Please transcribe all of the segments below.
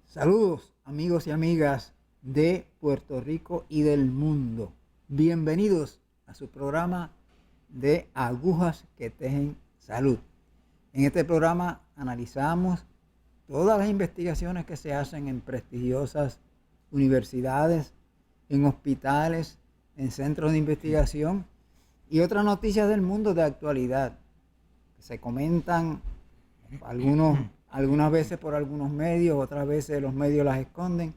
Saludos amigos y amigas de Puerto Rico y del mundo. Bienvenidos a su programa de Agujas que Tejen Salud. En este programa analizamos todas las investigaciones que se hacen en prestigiosas universidades, en hospitales, en centros de investigación y otras noticias del mundo de actualidad que se comentan algunas veces por algunos medios, otras veces los medios las esconden,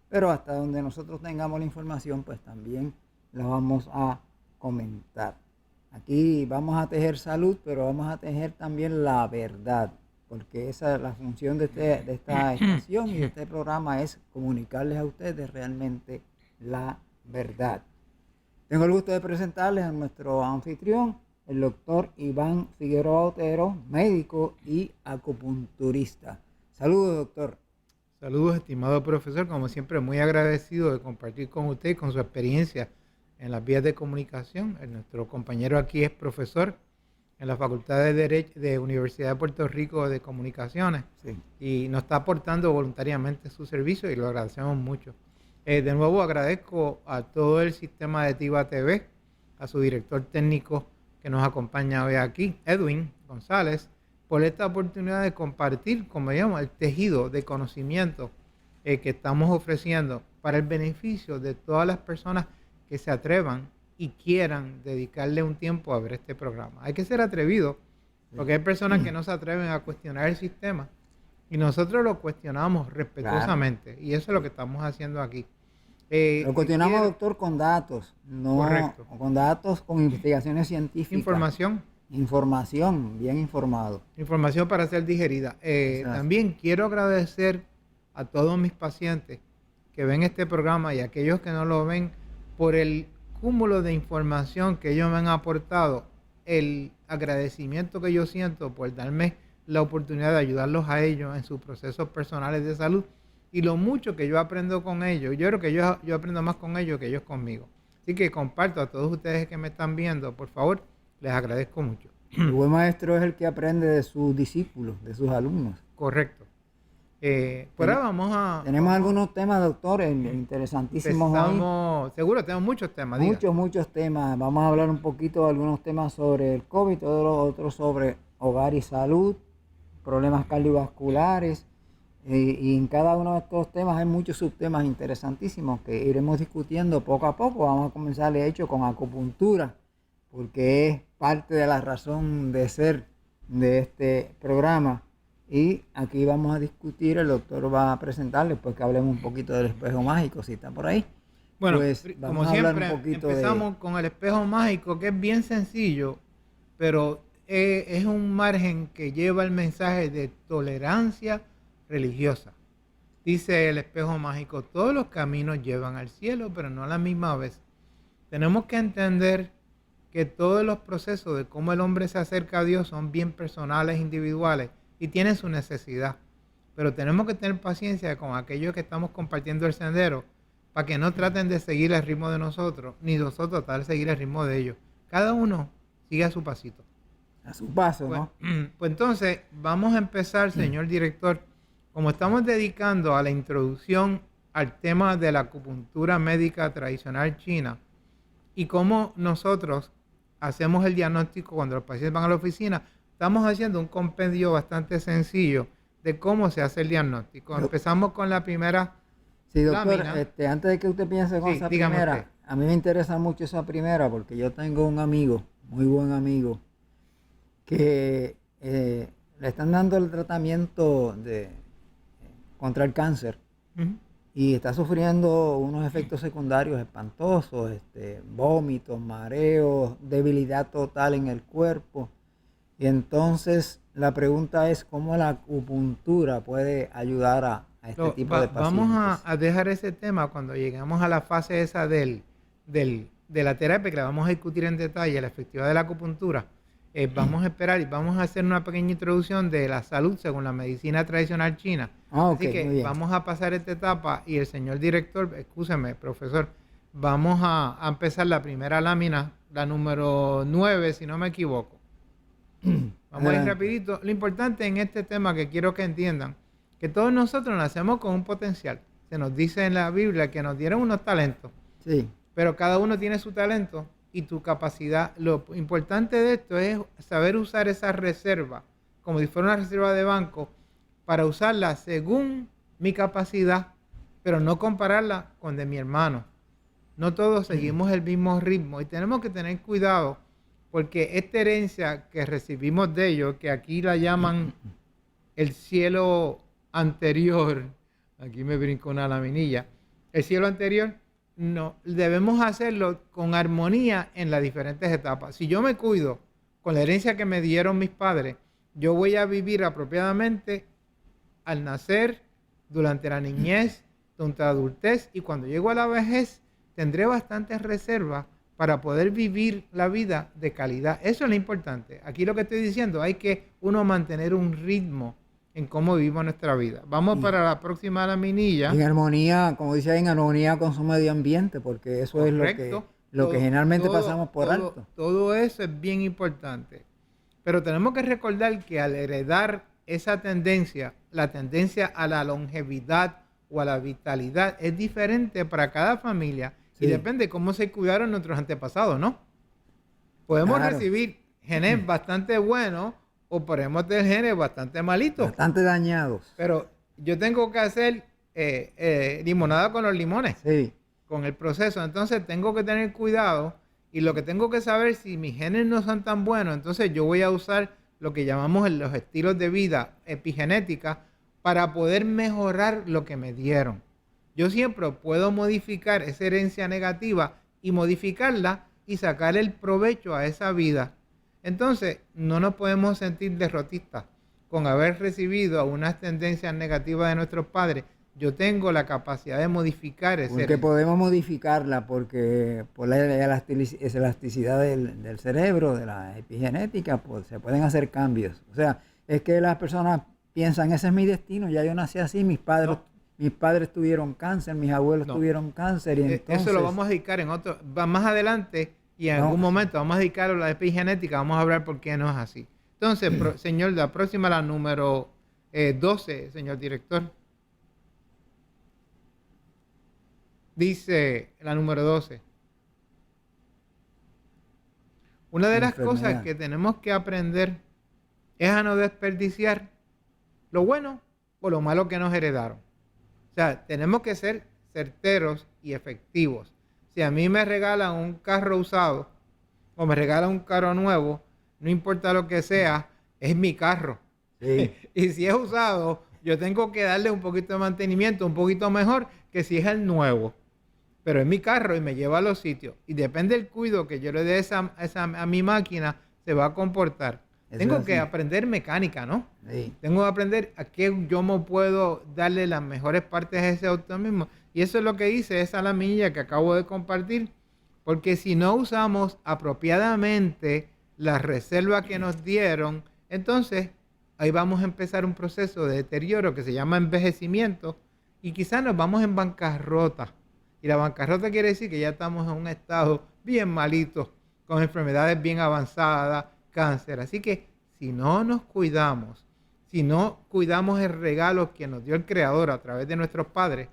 pero hasta donde nosotros tengamos la información, pues también la vamos a comentar. Aquí vamos a tejer salud, pero vamos a tejer también la verdad, porque esa es la función de esta estación y de este programa, es comunicarles a ustedes realmente la verdad. Tengo el gusto de presentarles a nuestro anfitrión, el doctor Iván Figueroa Otero, médico y acupunturista. Saludos, doctor. Saludos, estimado profesor. Como siempre, muy agradecido de compartir con usted y con su experiencia en las vías de comunicación. Nuestro compañero aquí es profesor en la Facultad de Derecho de Universidad de Puerto Rico de Comunicaciones, sí, y nos está aportando voluntariamente su servicio y lo agradecemos mucho. De nuevo agradezco a todo el sistema de TIVA TV, a su director técnico que nos acompaña hoy aquí, Edwin González, por esta oportunidad de compartir, como digamos, el tejido de conocimiento que estamos ofreciendo para el beneficio de todas las personas que se atrevan y quieran dedicarle un tiempo a ver este programa. Hay que ser atrevido, porque hay personas que no se atreven a cuestionar el sistema y nosotros lo cuestionamos respetuosamente, claro, y eso es lo que estamos haciendo aquí. Lo cuestionamos, doctor, con datos, no correcto, con datos, con investigaciones científicas. Información, bien informado. Información para ser digerida. También quiero agradecer a todos mis pacientes que ven este programa y a aquellos que no lo ven por el cúmulo de información que ellos me han aportado, el agradecimiento que yo siento por darme la oportunidad de ayudarlos a ellos en sus procesos personales de salud y lo mucho que yo aprendo con ellos. Yo creo que yo aprendo más con ellos que ellos conmigo. Así que comparto a todos ustedes que me están viendo, por favor, les agradezco mucho. El buen maestro es el que aprende de sus discípulos, de sus alumnos. Correcto. Por ahora Tenemos algunos temas, doctor, interesantísimos hoy. Seguro, tenemos muchos temas. Muchos temas. Vamos a hablar un poquito de algunos temas sobre el COVID, todos los otros sobre hogar y salud, problemas cardiovasculares. Y en cada uno de estos temas hay muchos subtemas interesantísimos que iremos discutiendo poco a poco. Vamos a comenzar, de hecho, con acupuntura, porque es parte de la razón de ser de este programa. Y aquí vamos a discutir, el doctor va a presentarles, pues que hablemos un poquito del espejo mágico, si está por ahí. Bueno, pues, como siempre, empezamos con el espejo mágico, que es bien sencillo, pero es un margen que lleva el mensaje de tolerancia religiosa. Dice el espejo mágico: todos los caminos llevan al cielo, pero no a la misma vez. Tenemos que entender que todos los procesos de cómo el hombre se acerca a Dios son bien personales, individuales, y tienen su necesidad. Pero tenemos que tener paciencia con aquellos que estamos compartiendo el sendero, para que no traten de seguir el ritmo de nosotros, ni nosotros tratar de seguir el ritmo de ellos. Cada uno sigue a su pasito. A su paso, pues, ¿no? Pues entonces, vamos a empezar, señor director. Como estamos dedicando a la introducción al tema de la acupuntura médica tradicional china y cómo nosotros hacemos el diagnóstico cuando los pacientes van a la oficina, estamos haciendo un compendio bastante sencillo de cómo se hace el diagnóstico. Empezamos con la primera. Sí, doctor, antes de que usted piense con esa primera, usted. A mí me interesa mucho esa primera porque yo tengo un amigo, muy buen amigo, que le están dando el tratamiento contra el cáncer y está sufriendo unos efectos secundarios espantosos, vómitos, mareos, debilidad total en el cuerpo. Y entonces la pregunta es cómo la acupuntura puede ayudar a este tipo de pacientes. Vamos a dejar ese tema cuando lleguemos a la fase esa de la terapia, que la vamos a discutir en detalle, la efectividad de la acupuntura. Vamos a esperar y vamos a hacer una pequeña introducción de la salud según la medicina tradicional china. Así que vamos a pasar esta etapa y el señor director, excúseme, profesor, vamos a empezar la primera lámina, la número 9, si no me equivoco. Vamos a ir rapidito. Lo importante en este tema que quiero que entiendan que todos nosotros nacemos con un potencial. Se nos dice en la Biblia que nos dieron unos talentos, Sí. pero cada uno tiene su talento y tu capacidad. Lo importante de esto es saber usar esa reserva, como si fuera una reserva de banco, para usarla según mi capacidad, pero no compararla con de mi hermano. No todos seguimos el mismo ritmo y tenemos que tener cuidado porque esta herencia que recibimos de ellos, que aquí la llaman el cielo anterior, aquí me brinco una laminilla, el cielo anterior, no, debemos hacerlo con armonía en las diferentes etapas. Si yo me cuido con la herencia que me dieron mis padres, yo voy a vivir apropiadamente al nacer, durante la niñez, durante la adultez y cuando llego a la vejez, tendré bastantes reservas para poder vivir la vida de calidad. Eso es lo importante. Aquí lo que estoy diciendo, hay que uno mantener un ritmo en cómo vivimos nuestra vida. Vamos para la próxima laminilla. En armonía, como dice ahí, en armonía con su medio ambiente, porque eso Correcto. es lo que generalmente pasamos por alto. Todo eso es bien importante. Pero tenemos que recordar que al heredar esa tendencia, la tendencia a la longevidad o a la vitalidad, es diferente para cada familia. Sí. Y depende de cómo se cuidaron nuestros antepasados, ¿no? Podemos recibir genes bastante buenos o podemos tener genes bastante malitos. Bastante dañados. Pero yo tengo que hacer limonada con los limones, Sí. con el proceso. Entonces tengo que tener cuidado y lo que tengo que saber, si mis genes no son tan buenos, entonces yo voy a usar lo que llamamos los estilos de vida epigenética para poder mejorar lo que me dieron. Yo siempre puedo modificar esa herencia negativa y modificarla y sacar el provecho a esa vida. Entonces, no nos podemos sentir derrotistas con haber recibido unas tendencias negativas de nuestros padres. Yo tengo la capacidad de modificar esa Porque herencia. podemos modificarla porque por la elasticidad del cerebro, de la epigenética, pues se pueden hacer cambios. O sea, es que las personas piensan, ese es mi destino, ya yo nací así, mis padres tuvieron cáncer, mis abuelos tuvieron cáncer. Y entonces, eso lo vamos a dedicar en otro, más adelante y en algún momento vamos a dedicar a la epigenética, vamos a hablar por qué no es así. Entonces, señor, la próxima, la número 12, señor director. Dice la número 12. Una de las cosas que tenemos que aprender es a no desperdiciar lo bueno o lo malo que nos heredaron. O sea, tenemos que ser certeros y efectivos. Si a mí me regalan un carro usado o me regalan un carro nuevo, no importa lo que sea, es mi carro. sí. Y si es usado, yo tengo que darle un poquito de mantenimiento, un poquito mejor que si es el nuevo. Pero es mi carro y me lleva a los sitios. Y depende del cuidado que yo le dé a mi máquina, se va a comportar. Eso Tengo es que así. aprender mecánica, ¿no? Sí. Tengo que aprender a qué yo me puedo darle las mejores partes a ese auto mismo. Y eso es lo que hice, esa laminilla que acabo de compartir. Porque si no usamos apropiadamente la reserva que nos dieron, entonces ahí vamos a empezar un proceso de deterioro que se llama envejecimiento y quizás nos vamos en bancarrota. Y la bancarrota quiere decir que ya estamos en un estado bien malito, con enfermedades bien avanzadas, cáncer. Así que si no nos cuidamos, si no cuidamos el regalo que nos dio el Creador a través de nuestros padres,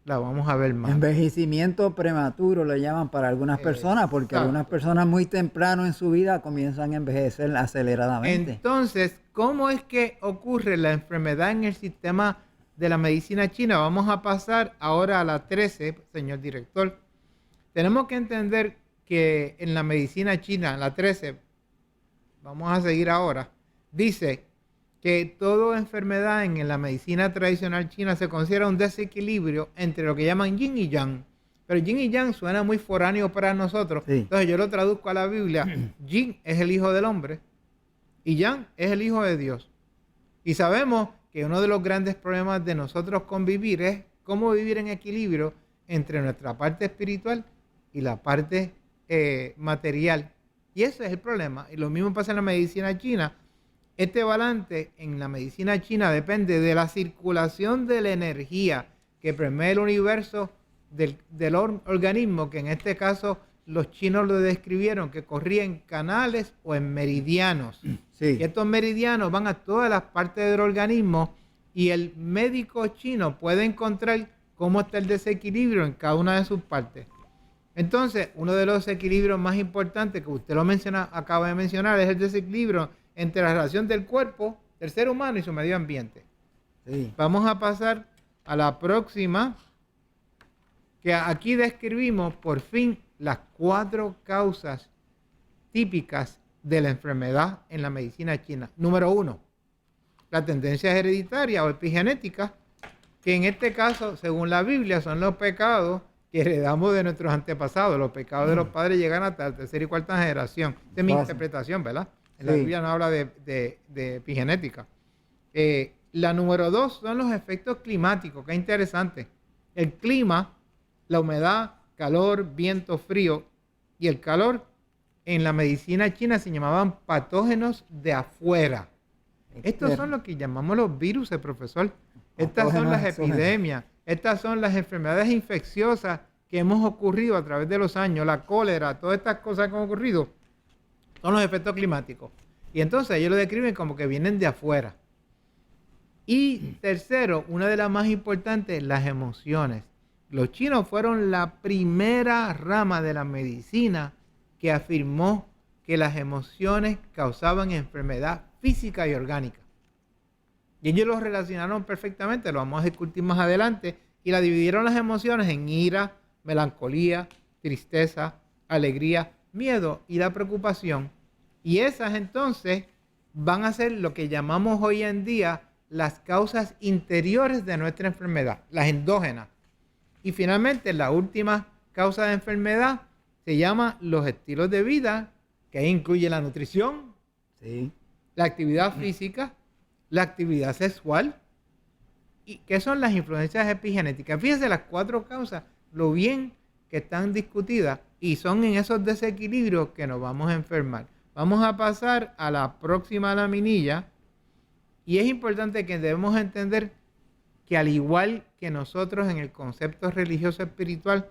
la vamos a ver mal. Envejecimiento prematuro le llaman para algunas personas, porque Exacto. algunas personas muy temprano en su vida comienzan a envejecer aceleradamente. Entonces, ¿cómo es que ocurre la enfermedad en el sistema de la medicina china? Vamos a pasar ahora a la 13, señor director. Tenemos que entender que en la medicina china, la 13, vamos a seguir ahora, dice que toda enfermedad en la medicina tradicional china se considera un desequilibrio entre lo que llaman yin y yang. Pero yin y yang suena muy foráneo para nosotros. Sí. Entonces yo lo traduzco a la Biblia. Yin es el hijo del hombre y yang es el hijo de Dios. Y sabemos que uno de los grandes problemas de nosotros convivir es cómo vivir en equilibrio entre nuestra parte espiritual y la parte material. Y ese es el problema. Y lo mismo pasa en la medicina china. Este balance en la medicina china depende de la circulación de la energía que permea el universo del organismo, que en este caso los chinos lo describieron, que corría en canales o en meridianos. Sí. Y estos meridianos van a todas las partes del organismo y el médico chino puede encontrar cómo está el desequilibrio en cada una de sus partes. Entonces, uno de los desequilibrios más importantes que usted acaba de mencionar es el desequilibrio entre la relación del cuerpo, del ser humano y su medio ambiente. Sí. Vamos a pasar a la próxima, que aquí describimos por fin las 4 causas típicas de la enfermedad en la medicina china. Número 1, la tendencia hereditaria o epigenética, que en este caso, según la Biblia, son los pecados que heredamos de nuestros antepasados. Los pecados de los padres llegan hasta la tercera y cuarta generación. Esa es mi interpretación, ¿verdad? En la Biblia no habla de epigenética. La número 2 son los efectos climáticos, que es interesante. El clima, la humedad, calor, viento, frío y el calor en la medicina china se llamaban patógenos de afuera. Estos son los que llamamos los virus, profesor. Estas son las epidemias, estas son las enfermedades infecciosas que hemos ocurrido a través de los años, la cólera, todas estas cosas que han ocurrido, son los efectos climáticos. Y entonces ellos lo describen como que vienen de afuera. Y tercero, una de las más importantes, las emociones. Los chinos fueron la primera rama de la medicina que afirmó que las emociones causaban enfermedad física y orgánica. Y ellos lo relacionaron perfectamente, lo vamos a discutir más adelante, y la dividieron las emociones en ira, melancolía, tristeza, alegría, miedo y la preocupación. Y esas entonces van a ser lo que llamamos hoy en día las causas interiores de nuestra enfermedad, las endógenas. Y finalmente la última causa de enfermedad se llama los estilos de vida, que ahí incluye la nutrición, sí, la actividad física, la actividad sexual, y que son las influencias epigenéticas. Fíjense las 4 causas, lo bien que están discutidas, y son en esos desequilibrios que nos vamos a enfermar. Vamos a pasar a la próxima laminilla, y es importante que debemos entender que al igual que nosotros en el concepto religioso espiritual,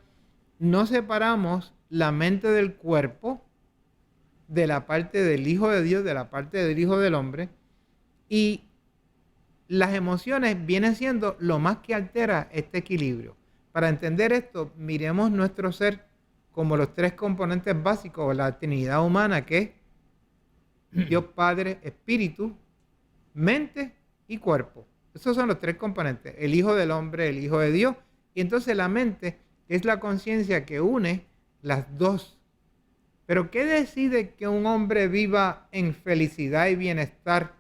no separamos la mente del cuerpo de la parte del Hijo de Dios, de la parte del Hijo del Hombre, y las emociones vienen siendo lo más que altera este equilibrio. Para entender esto, miremos nuestro ser como los 3 componentes básicos de la Trinidad humana, que es Dios Padre, Espíritu, mente y cuerpo. Esos son los 3 componentes, el Hijo del Hombre, el Hijo de Dios, y entonces la mente es la conciencia que une las 2. Pero ¿qué decide que un hombre viva en felicidad y bienestar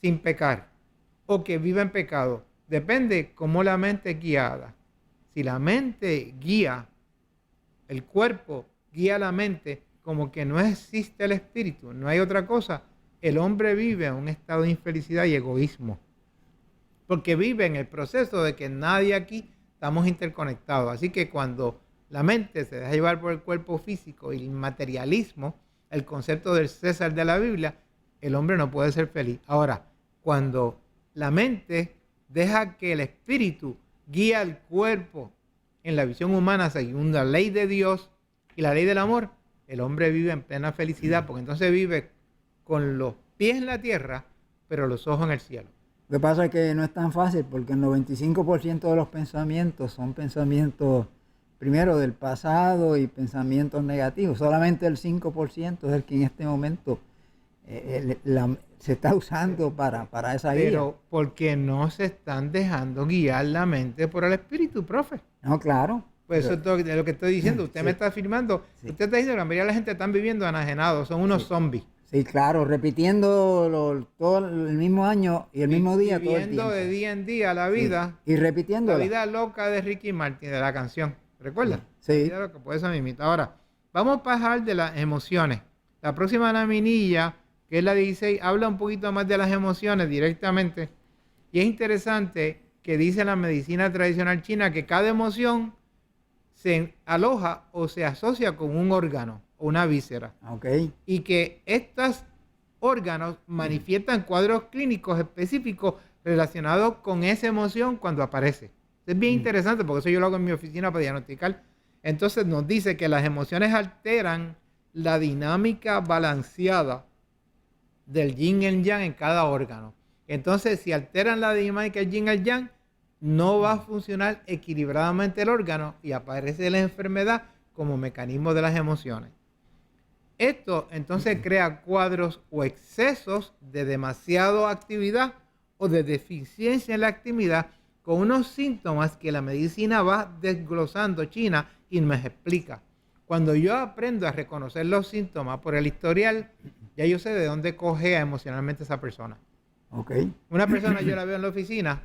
sin pecar? O que viva en pecado. Depende cómo la mente es guiada. Si la mente guía, el cuerpo guía la mente, como que no existe el espíritu, no hay otra cosa, el hombre vive en un estado de infelicidad y egoísmo. Porque vive en el proceso de que nadie aquí estamos interconectados. Así que cuando la mente se deja llevar por el cuerpo físico y el materialismo, el concepto del César de la Biblia, el hombre no puede ser feliz. Ahora, cuando la mente deja que el espíritu guíe al cuerpo en la visión humana según la ley de Dios y la ley del amor, el hombre vive en plena felicidad, porque entonces vive con los pies en la tierra, pero los ojos en el cielo. Lo que pasa es que no es tan fácil, porque el 95% de los pensamientos son pensamientos, primero, del pasado y pensamientos negativos. Solamente el 5% es el que en este momento se está usando para esa guía. Pero porque no se están dejando guiar la mente por el espíritu, profe. No, claro. Pues eso es lo que estoy diciendo. Usted sí, me está afirmando. Sí. Usted está diciendo que la mayoría de la gente están viviendo enajenados, son unos zombies. Sí, claro, repitiendo todo el mismo año y el mismo día todo el tiempo. Viviendo de día en día la vida. Sí. Y repitiendo. La vida loca de Ricky Martin, de la canción. ¿Recuerda? Sí. La vida loca, pues esa mismita. Ahora, vamos a pasar de las emociones. La próxima laminilla, que es la 16, habla un poquito más de las emociones directamente. Y es interesante que dice la medicina tradicional china que cada emoción se aloja o se asocia con un órgano o una víscera. Okay. Y que estos órganos manifiestan cuadros clínicos específicos relacionados con esa emoción cuando aparece. Es bien interesante porque eso yo lo hago en mi oficina para diagnosticar. Entonces nos dice que las emociones alteran la dinámica balanceada del yin y el yang en cada órgano. Entonces, si alteran la dinámica del yin al yang, no va a funcionar equilibradamente el órgano y aparece la enfermedad como mecanismo de las emociones. Esto entonces crea cuadros o excesos de demasiada actividad o de deficiencia en la actividad con unos síntomas que la medicina va desglosando China y me explica. Cuando yo aprendo a reconocer los síntomas por el historial, ya yo sé de dónde cogea emocionalmente esa persona. Okay. Una persona yo la veo en la oficina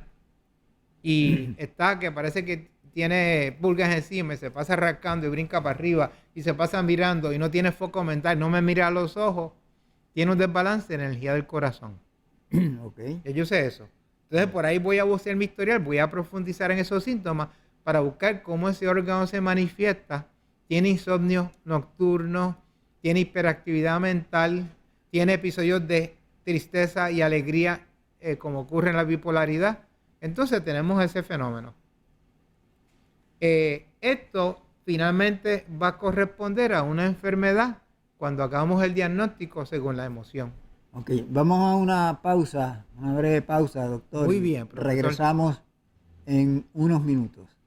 y está que parece que tiene pulgas encima y se pasa rascando y brinca para arriba y se pasa mirando y no tiene foco mental, no me mira a los ojos, tiene un desbalance de energía del corazón. Okay. Ya yo sé eso. Entonces por ahí voy a buscar mi historial, voy a profundizar en esos síntomas para buscar cómo ese órgano se manifiesta. Tiene insomnio nocturno, tiene hiperactividad mental, tiene episodios de tristeza y alegría como ocurre en la bipolaridad. Entonces tenemos ese fenómeno. Esto finalmente va a corresponder a una enfermedad cuando hagamos el diagnóstico según la emoción. Ok, vamos a una pausa, una breve pausa, doctor. Muy y bien, profesor. regresamos en unos minutos.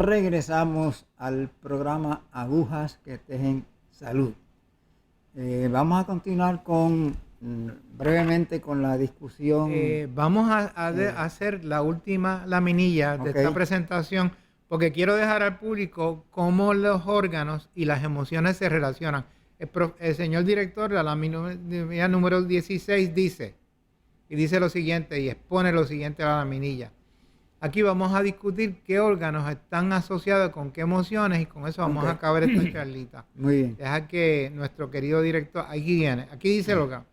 regresamos al programa Agujas que Tejen Salud. Vamos a continuar con brevemente con la discusión. Vamos a hacer la última laminilla de esta presentación, porque quiero dejar al público cómo los órganos y las emociones se relacionan. El señor director, la lámina número 16 dice lo siguiente, y expone lo siguiente a la laminilla. Aquí vamos a discutir qué órganos están asociados con qué emociones, y con eso vamos a acabar esta charlita. Muy bien. Deja que nuestro querido director, aquí viene, aquí dice el órgano.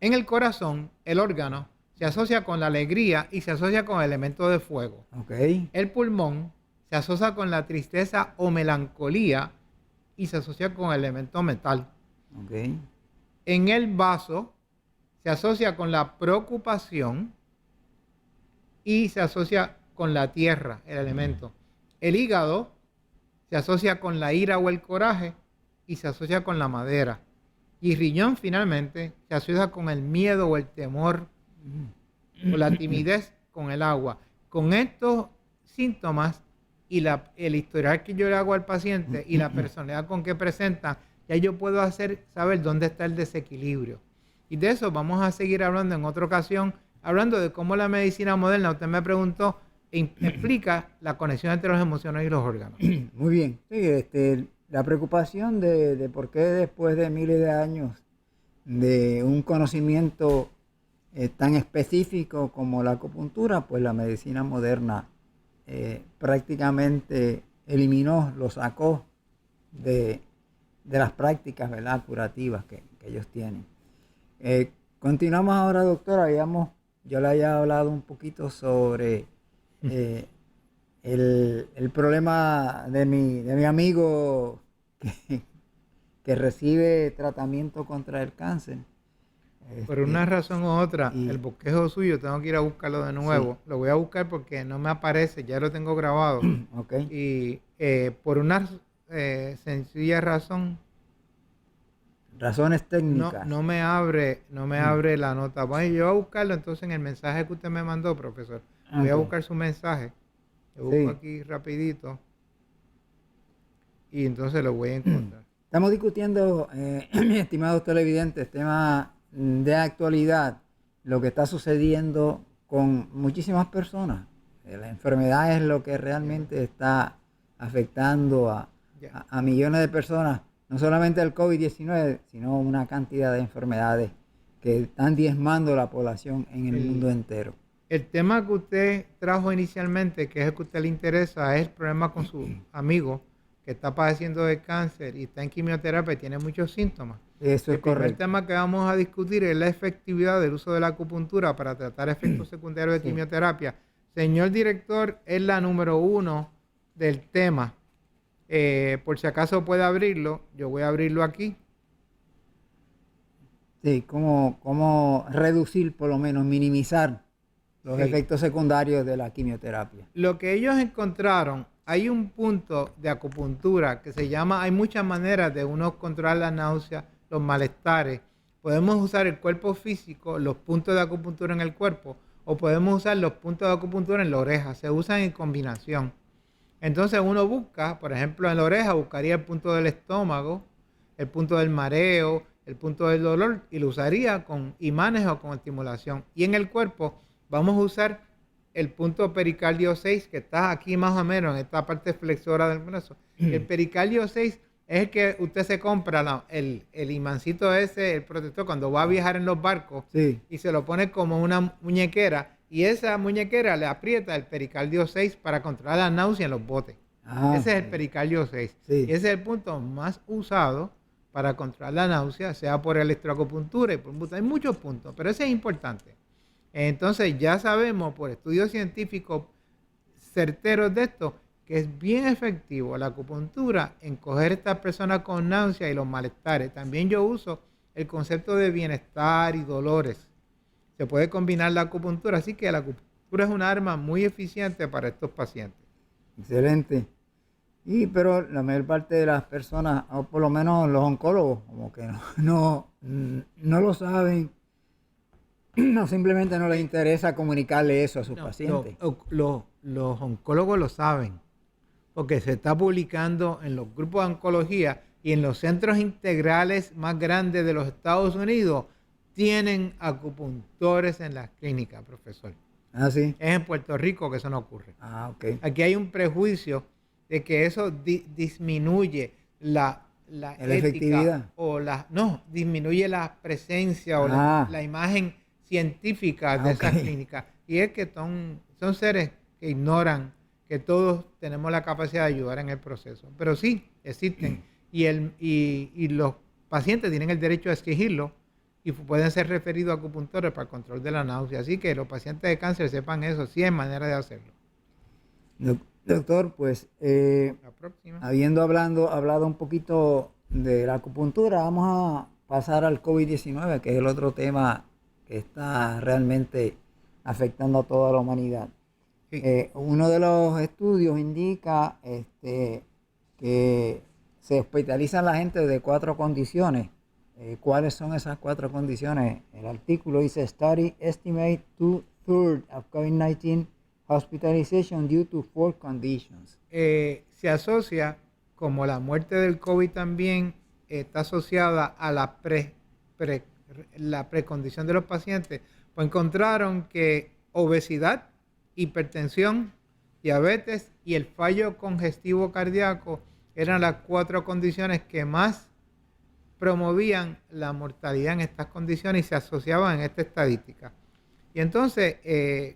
En el corazón, el órgano se asocia con la alegría y se asocia con el elemento de fuego. Okay. El pulmón se asocia con la tristeza o melancolía y se asocia con el elemento metal. Okay. En el vaso se asocia con la preocupación y se asocia con la tierra, el elemento. El hígado se asocia con la ira o el coraje y se asocia con la madera. Y riñón finalmente se asocia con el miedo o el temor o la timidez con el agua. Con estos síntomas y el historial que yo le hago al paciente y la personalidad con que presenta, ya yo puedo saber dónde está el desequilibrio. Y de eso vamos a seguir hablando en otra ocasión, hablando de cómo la medicina moderna, usted me preguntó, explica la conexión entre las emociones y los órganos. Muy bien. Sí, la preocupación de por qué después de miles de años de un conocimiento tan específico como la acupuntura, pues la medicina moderna prácticamente eliminó, lo sacó de las prácticas, ¿verdad?, curativas que ellos tienen. Continuamos ahora, doctora. Yo le había hablado un poquito sobre el problema de mi amigo que recibe tratamiento contra el cáncer. Por una razón u otra, el bosquejo suyo tengo que ir a buscarlo de nuevo. Sí. Lo voy a buscar porque no me aparece, ya lo tengo grabado. Okay. Y por una sencilla razón, razones técnicas. No me abre la nota. Bueno, yo voy a buscarlo entonces en el mensaje que usted me mandó, profesor. Voy a buscar su mensaje. Lo busco aquí rapidito. Y entonces lo voy a encontrar. Estamos discutiendo, estimados televidentes, temas de actualidad, lo que está sucediendo con muchísimas personas. La enfermedad es lo que realmente está afectando a millones de personas. No solamente el COVID-19, sino una cantidad de enfermedades que están diezmando la población en el mundo entero. El tema que usted trajo inicialmente, que es el que a usted le interesa, es el problema con su amigo que está padeciendo de cáncer y está en quimioterapia y tiene muchos síntomas. Eso es correcto. El tema que vamos a discutir es la efectividad del uso de la acupuntura para tratar efectos secundarios de quimioterapia. Señor director, es la número 1 del tema. Por si acaso puede abrirlo, yo voy a abrirlo aquí. Sí, cómo reducir, por lo menos minimizar los efectos secundarios de la quimioterapia. Lo que ellos encontraron, hay un punto de acupuntura que se llama, hay muchas maneras de uno controlar la náusea, los malestares. Podemos usar el cuerpo físico, los puntos de acupuntura en el cuerpo, o podemos usar los puntos de acupuntura en la oreja. Se usan en combinación. Entonces uno busca, por ejemplo, en la oreja buscaría el punto del estómago, el punto del mareo, el punto del dolor, y lo usaría con imanes o con estimulación. Y en el cuerpo vamos a usar el punto pericardio 6, que está aquí más o menos en esta parte flexora del brazo. El pericardio 6 es el que usted se compra, el imancito ese, el protector, cuando va a viajar en los barcos, y se lo pone como una muñequera. Y esa muñequera le aprieta el pericardio 6 para controlar la náusea en los botes. Ese es el pericardio 6. Y ese es el punto más usado para controlar la náusea, sea por electroacupuntura y por hay muchos puntos, pero ese es importante. Entonces ya sabemos por estudios científicos certeros de esto que es bien efectivo la acupuntura en coger a estas personas con náusea y los malestares. También yo uso el concepto de bienestar y dolores. Se puede combinar la acupuntura, así que la acupuntura es una arma muy eficiente para estos pacientes. Excelente. Pero la mayor parte de las personas, o por lo menos los oncólogos, como que no lo saben, no, simplemente no les interesa comunicarle eso a sus pacientes. Los oncólogos lo saben, porque se está publicando en los grupos de oncología y en los centros integrales más grandes de los Estados Unidos, tienen acupuntores en las clínicas, profesor. Ah, sí. Es en Puerto Rico que eso no ocurre. Ah, ok. Aquí hay un prejuicio de que eso disminuye la ética efectividad. o disminuye la presencia o la imagen científica de esas clínicas. Y es que son seres que ignoran que todos tenemos la capacidad de ayudar en el proceso. Pero sí, existen. Y los pacientes tienen el derecho a exigirlo y pueden ser referidos a acupuntores para el control de la náusea. Así que los pacientes de cáncer sepan eso, sí hay manera de hacerlo. Doctor, pues La próxima. habiendo hablado un poquito de la acupuntura, vamos a pasar al COVID-19, que es el otro tema que está realmente afectando a toda la humanidad. Sí. Uno de los estudios indica que se hospitalizan la gente de 4 condiciones. ¿Cuáles son esas 4 condiciones? El artículo dice: Study estimate 2/3 of COVID-19 hospitalization due to 4 conditions. Se asocia, como la muerte del COVID también está asociada a la precondición de los pacientes, pues encontraron que obesidad, hipertensión, diabetes y el fallo congestivo cardíaco eran las 4 condiciones que más promovían la mortalidad en estas condiciones y se asociaban en esta estadística. Y entonces,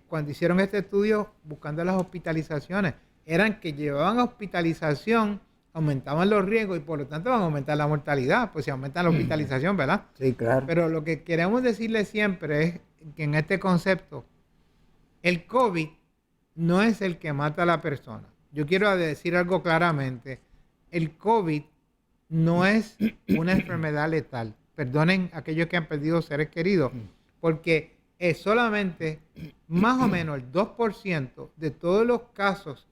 cuando hicieron este estudio buscando las hospitalizaciones, eran que llevaban a hospitalización, aumentaban los riesgos y por lo tanto van a aumentar la mortalidad, pues si aumentan la hospitalización, ¿verdad? Sí, claro. Pero lo que queremos decirle siempre es que en este concepto, el COVID no es el que mata a la persona. Yo quiero decir algo claramente. El COVID no es una enfermedad letal. Perdonen a aquellos que han perdido seres queridos, porque es solamente más o menos el 2% de todos los casos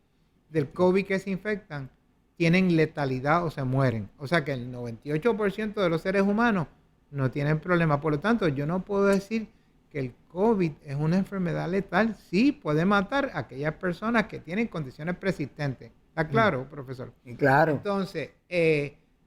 del COVID que se infectan tienen letalidad o se mueren. O sea que el 98% de los seres humanos no tienen problema. Por lo tanto, yo no puedo decir que el COVID es una enfermedad letal. Sí, puede matar a aquellas personas que tienen condiciones persistentes. ¿Está claro, profesor? Y claro. Entonces,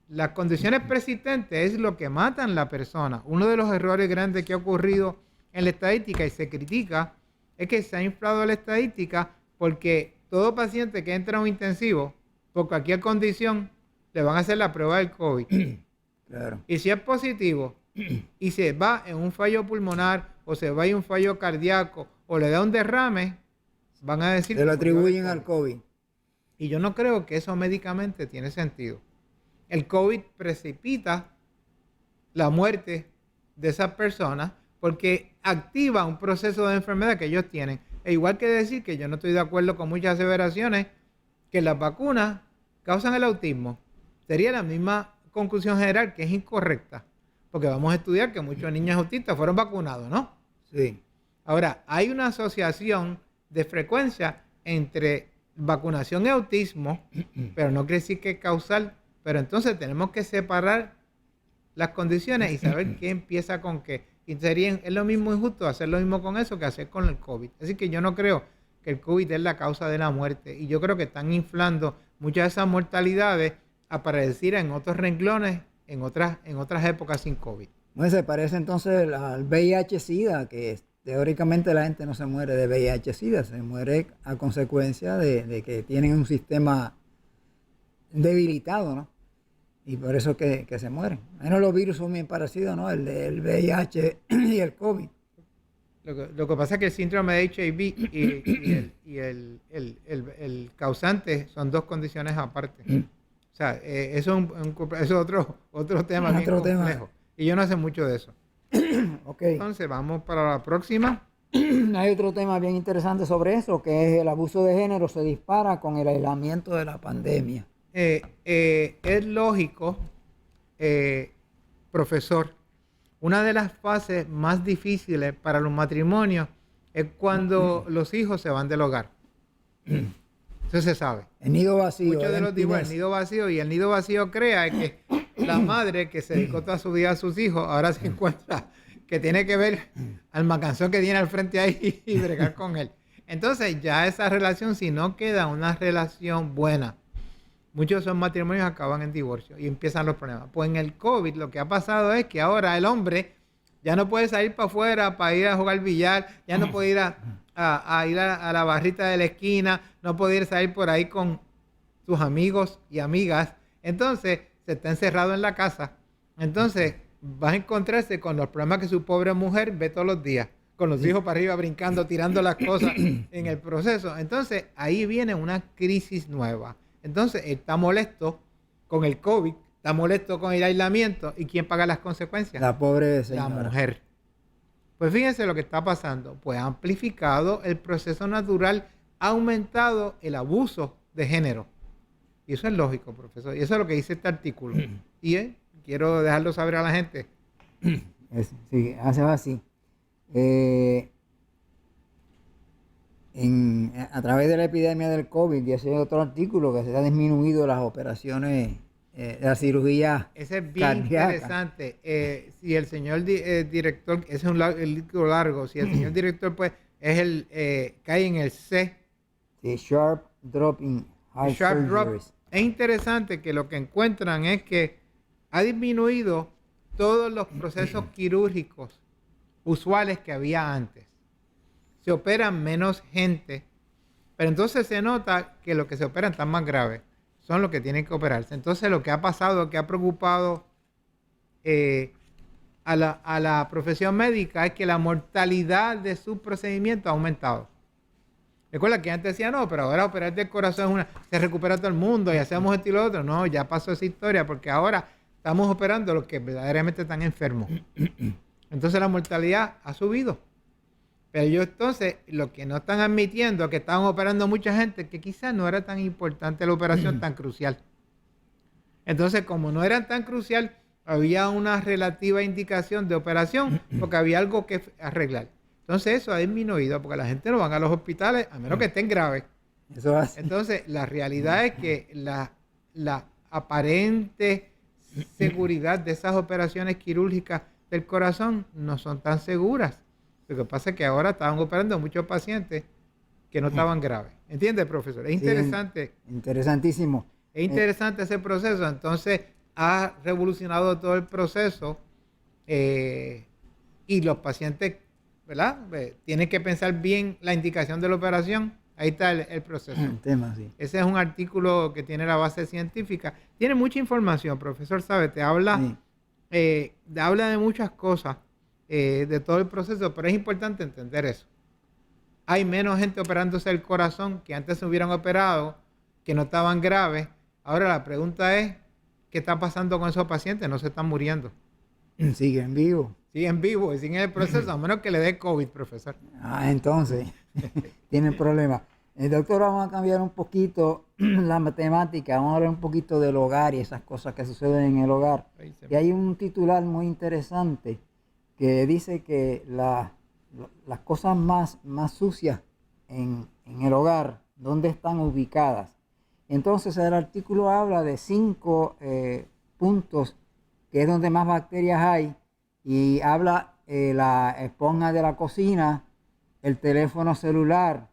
las condiciones persistentes es lo que matan a la persona. Uno de los errores grandes que ha ocurrido en la estadística y se critica es que se ha inflado la estadística porque todo paciente que entra a un intensivo por cualquier condición le van a hacer la prueba del COVID. Claro. Y si es positivo y se va en un fallo pulmonar o se va en un fallo cardíaco o le da un derrame, van a decir Se lo atribuyen al COVID. Y yo no creo que eso médicamente tiene sentido. El COVID precipita la muerte de esas personas porque activa un proceso de enfermedad que ellos tienen. E igual que decir que yo no estoy de acuerdo con muchas aseveraciones que las vacunas causan el autismo. Sería la misma conclusión general, que es incorrecta, porque vamos a estudiar que muchos niños autistas fueron vacunados, ¿no? Sí. Ahora, hay una asociación de frecuencia entre vacunación y autismo, pero no quiere decir que es causal. Pero entonces tenemos que separar las condiciones y saber qué empieza con qué. Y es lo mismo injusto hacer lo mismo con eso que hacer con el COVID. Así que yo no creo que el COVID es la causa de la muerte. Y yo creo que están inflando muchas de esas mortalidades a aparecer en otros renglones, en otras épocas sin COVID. Bueno, se parece entonces al VIH-Sida, que teóricamente la gente no se muere de VIH-Sida, se muere a consecuencia de que tienen un sistema debilitado, ¿no? Y por eso que se mueren. Menos los virus son bien parecidos, ¿no? El del VIH y el COVID. Lo que pasa es que el síndrome de HIV y el causante son 2 condiciones aparte. O sea, eso es otro tema bien complejo. Y yo no sé mucho de eso. Okay. Entonces, vamos para la próxima. Hay otro tema bien interesante sobre eso, que es el abuso de género se dispara con el aislamiento de la pandemia. Es lógico, profesor, una de las fases más difíciles para los matrimonios es cuando los hijos se van del hogar. Eso se sabe. El nido vacío. Muchos de los digo el nido vacío, y el nido vacío crea que la madre que se dedicó toda su vida a sus hijos ahora se encuentra que tiene que ver al macanzón que tiene al frente ahí y bregar con él. Entonces ya esa relación, si no queda una relación buena muchos de esos matrimonios acaban en divorcio y empiezan los problemas. Pues en el COVID lo que ha pasado es que ahora el hombre ya no puede salir para afuera para ir a jugar billar, ya no puede ir a la barrita de la esquina, no puede ir a salir por ahí con sus amigos y amigas. Entonces se está encerrado en la casa. Entonces va a encontrarse con los problemas que su pobre mujer ve todos los días, con los hijos para arriba brincando, tirando las cosas en el proceso. Entonces ahí viene una crisis nueva. Entonces está molesto con el COVID, está molesto con el aislamiento. ¿Y quién paga las consecuencias? La pobre señora. La mujer. Pues fíjense lo que está pasando. Pues ha amplificado el proceso natural, ha aumentado el abuso de género. Y eso es lógico, profesor. Y eso es lo que dice este artículo. Y quiero dejarlo saber a la gente. Sí, hace así. A través de la epidemia del COVID, y ese es otro artículo, que se han disminuido las operaciones, la cirugía Ese es bien cardíaca. interesante. Si el señor director, ese es un artículo largo, si el señor director pues cae en el C, Sí, sharp drop in heart Sharp Drop, surgeries. es interesante que lo que encuentran es que ha disminuido todos los procesos quirúrgicos usuales que había antes. Se operan menos gente, pero entonces se nota que lo que se operan están más graves, son los que tienen que operarse. Entonces lo que ha pasado, que ha preocupado a la profesión médica es que la mortalidad de sus procedimientos ha aumentado. Recuerda que antes decía, no, pero ahora operar del corazón se recupera todo el mundo y hacemos esto y lo otro. No, ya pasó esa historia porque ahora estamos operando a los que verdaderamente están enfermos. Entonces la mortalidad ha subido. Pero ellos entonces, lo que no están admitiendo, que estaban operando mucha gente, que quizás no era tan importante la operación, tan crucial. Entonces, como no era tan crucial, había una relativa indicación de operación porque había algo que arreglar. Entonces eso ha disminuido porque la gente no van a los hospitales a menos que estén graves. Eso es así. Entonces, la realidad es que la aparente seguridad de esas operaciones quirúrgicas del corazón no son tan seguras. Lo que pasa es que ahora estaban operando muchos pacientes que no estaban graves. ¿Entiende, profesor? Es interesante. Sí, interesantísimo. Es interesante ese proceso. Entonces, ha revolucionado todo el proceso y los pacientes, ¿verdad? Tienen que pensar bien la indicación de la operación. Ahí está el proceso. El tema, sí. Ese es un artículo que tiene la base científica. Tiene mucha información, profesor, ¿sabe? Te habla, habla de muchas cosas, de todo el proceso, pero es importante entender eso. Hay menos gente operándose el corazón que antes se hubieran operado, que no estaban graves. Ahora la pregunta es, ¿qué está pasando con esos pacientes? No se están muriendo. Siguen vivos. Siguen vivos y siguen el proceso, a menos que le dé COVID, profesor. Entonces, tienen problemas. Doctor, vamos a cambiar un poquito la matemática, vamos a hablar un poquito del hogar y esas cosas que suceden en el hogar. Y hay un titular muy interesante que dice que las cosas más sucias en el hogar, ¿dónde están ubicadas? Entonces el artículo habla de 5 puntos que es donde más bacterias hay, y habla la esponja de la cocina, el teléfono celular,